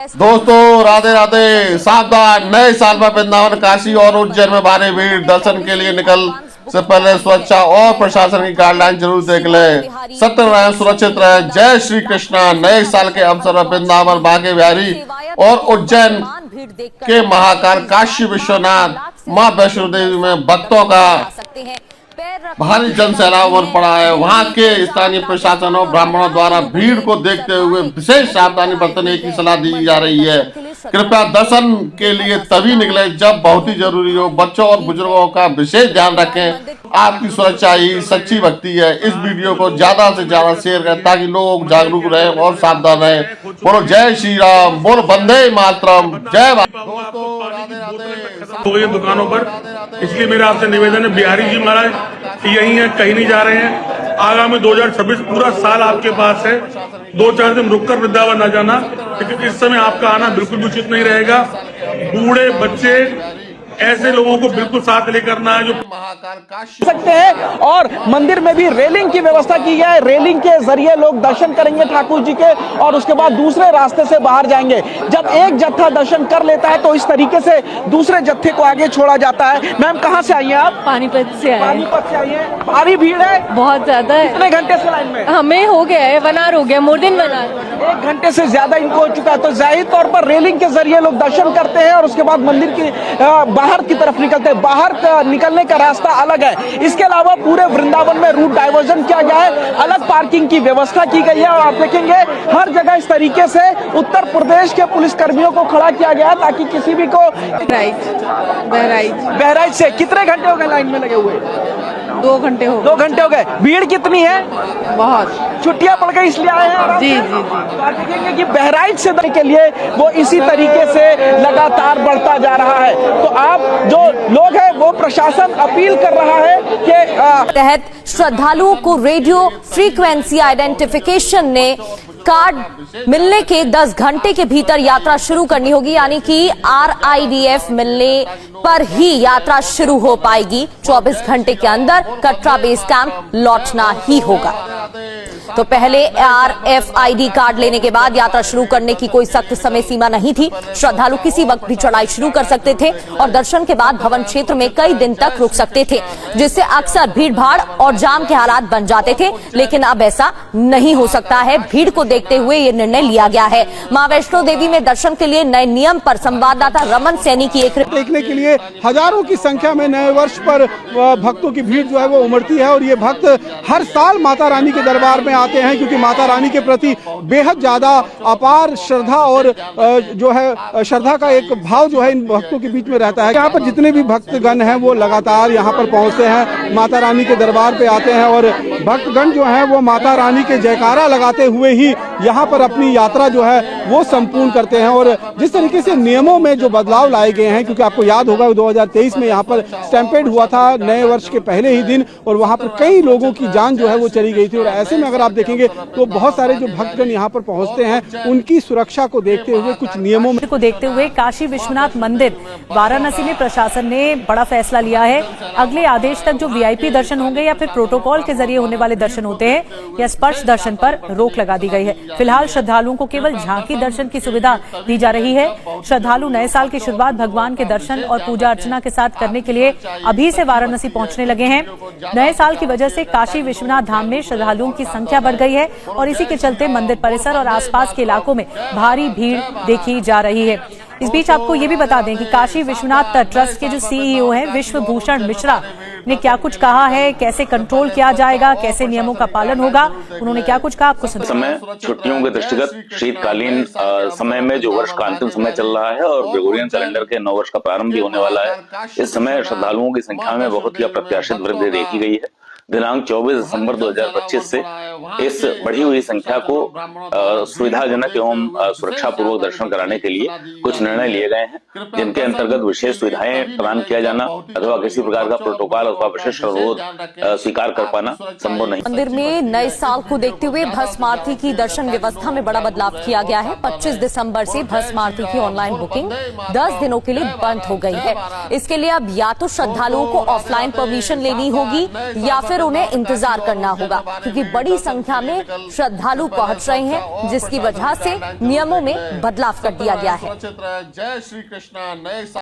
दोस्तों राधे राधे। सावधान, नए साल में वृंदावन, काशी और उज्जैन में भारी भीड़। दर्शन के लिए निकल से पहले सुरक्षा और प्रशासन की गाइडलाइन जरूर देख ले। सत्य रहें, सुरक्षित रहें। जय श्री कृष्णा। नए साल के अवसर पर वृंदावन, बांके बिहारी और उज्जैन के महाकाल काशी विश्वनाथ मां वैष्णो देवी में भक्तों का भारी जन सैलाब उमड़ पड़ा है। वहां के स्थानीय प्रशासन और ब्राह्मणों द्वारा भीड़ को देखते हुए विशेष सावधानी बरतने की सलाह दी जा रही है। कृपया दर्शन के लिए तभी निकले जब बहुत ही जरूरी हो। बच्चों और बुजुर्गों का विशेष ध्यान रखें। आपकी सुरक्षा ही सच्ची भक्ति है। इस वीडियो को ज्यादा से ज्यादा शेयर करें ताकि लोग जागरूक रहे और सावधान रहे। बोलो जय श्री राम, बोलो वंदे मातरम, जय तो ये दुकानों पर, इसलिए मेरा आपसे निवेदन है बिहारी जी महाराज यही है, कहीं नहीं जा रहे हैं। आगामी 2026 पूरा साल आपके पास है। 2-4 दिन रुककर वृंदावन न जाना, लेकिन इस समय आपका आना बिल्कुल भी उचित नहीं रहेगा। बूढ़े बच्चे ऐसे लोगों को बिल्कुल साथ लेकर ना है जो सकते हैं। और मंदिर में भी रेलिंग की व्यवस्था की है। रेलिंग के जरिए लोग दर्शन करेंगे ठाकुर जी के और उसके बाद दूसरे रास्ते से बाहर जाएंगे। जब एक जत्था दर्शन कर लेता है तो इस तरीके से दूसरे जत्थे को आगे छोड़ा जाता है। मैम कहाँ से आई हैं आप? पानीपत से आए। पानीपत से आई हैं। भारी भीड़ है, बहुत ज्यादा है। कितने घंटे से लाइन में? हमें हो गया है 1 आवर हो गया, मोर देन 1 आवर। 1 घंटे से ज्यादा इनको हो चुका है। तो जाहिर तौर पर रेलिंग के जरिए लोग दर्शन करते हैं और उसके बाद मंदिर की बाहर की तरफ निकलते हैं। बाहर निकलने का रास्ता अलग है। इसके अलावा पूरे वृंदावन में रूट डाइवर्जन किया गया है। अलग पार्किंग की व्यवस्था की गई है और आप देखेंगे हर जगह इस तरीके से उत्तर प्रदेश के पुलिस कर्मियों को खड़ा किया गया ताकि किसी भी को बहराइच से कितने घंटे हो गए लाइन में लगे हुए? 2 घंटे हो 2 घंटे हो गए। भीड़ कितनी है? बहुत। छुट्टियां पड़ गई इसलिए आए हैं? जी। तो आप देखेंगे कि बहराइच से के लिए वो इसी तरीके से लगातार बढ़ता जा रहा है। तो आप जो लोग हैं वो प्रशासन अपील कर रहा है कि तहत श्रद्धालुओं को रेडियो फ्रीक्वेंसी आइडेंटिफिकेशन ने कार्ड मिलने के 10 घंटे के भीतर यात्रा शुरू करनी होगी, यानी कि RIDF मिलने पर ही यात्रा शुरू हो पाएगी। 24 घंटे के अंदर कटरा बेस कैंप लौटना ही होगा। तो पहले RFID कार्ड लेने के बाद यात्रा शुरू करने की कोई सख्त समय सीमा नहीं थी। श्रद्धालु किसी वक्त भी चढ़ाई शुरू कर सकते थे और दर्शन के बाद भवन क्षेत्र में कई दिन तक रुक सकते थे, जिससे अक्सर भीड़ भाड़ और जाम के हालात बन जाते थे। लेकिन अब ऐसा नहीं हो सकता है। भीड़ को देखते हुए ये निर्णय लिया गया है। मां वैष्णो देवी में दर्शन के लिए नए नियम पर संवाददाता रमन सैनी की एक देखने के लिए हजारों की संख्या में नए वर्ष पर भक्तों की भीड़ जो है वो उमड़ती है। और ये भक्त हर साल माता रानी के दरबार में आते हैं क्योंकि माता रानी के प्रति बेहद ज्यादा अपार श्रद्धा और जो है श्रद्धा का एक भाव जो है इन भक्तों के बीच में रहता है। यहाँ पर जितने भी भक्तगण हैं वो लगातार यहाँ पर पहुँचते हैं, माता रानी के दरबार पे आते हैं और भक्तगण जो है वो माता रानी के जयकारा लगाते हुए ही यहाँ पर अपनी यात्रा जो है वो संपूर्ण करते हैं। और जिस तरीके से नियमों में जो बदलाव लाए गए हैं, क्योंकि आपको याद होगा 2023 में यहाँ पर स्टैम्पेड हुआ था नए वर्ष के पहले ही दिन और वहाँ पर कई लोगों की जान जो है वो चली गई थी। और ऐसे में अगर आप देखेंगे तो बहुत सारे जो भक्तगण यहाँ पर पहुँचते हैं उनकी सुरक्षा को देखते हुए कुछ नियमों में को देखते हुए काशी विश्वनाथ मंदिर वाराणसी में प्रशासन ने बड़ा फैसला लिया है। अगले आदेश तक जो VIP दर्शन होंगे या फिर प्रोटोकॉल के जरिए होने वाले दर्शन होते हैं या स्पर्श दर्शन पर रोक लगा दी गई है। फिलहाल श्रद्धालुओं को केवल झांकी दर्शन की सुविधा दी जा रही है। श्रद्धालु नए साल की शुरुआत भगवान के दर्शन और पूजा अर्चना के साथ करने के लिए अभी से वाराणसी पहुंचने लगे हैं। नए साल की वजह से काशी विश्वनाथ धाम में श्रद्धालुओं की संख्या बढ़ गई है और इसी के चलते मंदिर परिसर और आसपास के इलाकों में भारी भीड़ देखी जा रही है। इस बीच आपको ये भी बता दें कि काशी विश्वनाथ ट्रस्ट के जो CEO हैं विश्वभूषण मिश्रा ने क्या कुछ कहा है, कैसे कंट्रोल किया जाएगा, कैसे नियमों का पालन होगा, उन्होंने क्या कुछ कहा आपको सुनिए। समय छुट्टियों के दृष्टिगत शीतकालीन समय में जो वर्ष का अंतिम समय चल रहा है और ग्रेगोरियन कैलेंडर के नव वर्ष का प्रारंभ भी होने वाला है। इस समय श्रद्धालुओं की संख्या में बहुत ही अप्रत्याशित वृद्धि देखी गई है। दिनांक 24 दिसंबर 2025 से इस बढ़ी हुई संख्या को सुविधाजनक एवं सुरक्षा पूर्वक दर्शन कराने के लिए कुछ निर्णय लिए गए हैं, जिनके अंतर्गत विशेष सुविधाएं प्रदान किया जाना अथवा किसी प्रकार का प्रोटोकॉल अथवा विशेष अनुरोध स्वीकार कर पाना संभव नहीं। मंदिर में नए साल को देखते हुए भस्म आरती की दर्शन व्यवस्था में बड़ा बदलाव किया गया है। 25 दिसंबर से भस्म आरती की ऑनलाइन बुकिंग 10 दिनों के लिए बंद हो गई है। इसके लिए अब या तो श्रद्धालुओं को ऑफलाइन परमिशन लेनी होगी या फिर फिर उन्हें इंतजार करना होगा, क्योंकि बड़ी संख्या में श्रद्धालु पहुंच रहे हैं, जिसकी वजह से नियमों में बदलाव कर दिया गया है। जय श्री कृष्ण। नए